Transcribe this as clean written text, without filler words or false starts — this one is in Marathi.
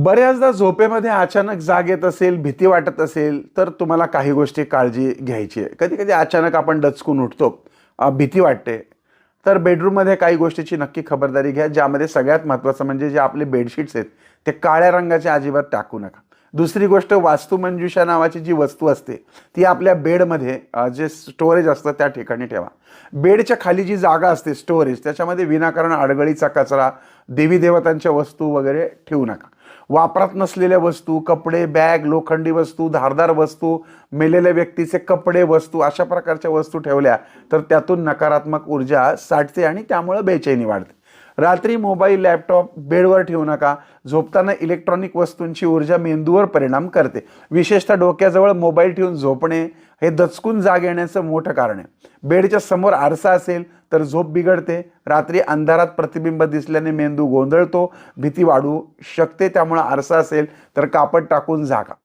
बऱ्याचदा झोपेमध्ये अचानक जाग येत असेल, भीती वाटत असेल, तर तुम्हाला काही गोष्टी काळजी घ्यायची आहे. कधी-कधी अचानक आपण दचकून उठतो, भीती वाटते. तर बेडरूममध्ये काही गोष्टीची नक्की खबरदारी घ्या, ज्यामध्ये सगळ्यात महत्त्वाचं म्हणजे जे आपले बेडशीट्स आहेत, ते काळ्या रंगाचे अजिबात टाकू नका. दुसरी गोष्ट वास्तुमंजुषा नावाची जी वस्तू असते, ती आपल्या बेडमध्ये जे स्टोरेज असतं त्या ठिकाणी ठेवा. बेडच्या खाली जी जागा असते स्टोरेज, त्याच्यामध्ये विनाकारण अडगळीचा कचरा, देवी देवतांच्या वस्तू वगैरे ठेवू नका. वापरात नसलेल्या वस्तू, कपडे, बॅग, लोखंडी वस्तू, धारदार वस्तू, मेलेल्या व्यक्तीचे कपडे, वस्तू अशा प्रकारच्या वस्तू ठेवल्या तर त्यातून नकारात्मक ऊर्जा साठते आणि त्यामुळे बेचैनी वाढते. रात्री मोबाईल, लॅपटॉप बेडवर ठेवू नका. झोपताना इलेक्ट्रॉनिक वस्तूंची ऊर्जा मेंदूवर परिणाम करते. विशेषतः डोक्याजवळ मोबाईल ठेवून झोपणे हे दचकून जाग येण्याचं मोठं कारण आहे. बेडच्या समोर आरसा असेल तर झोप बिघडते. रात्री अंधारात प्रतिबिंब दिसल्याने मेंदू गोंधळतो, भीती वाढू शकते. त्यामुळे आरसा असेल तर कापड टाकून झाका.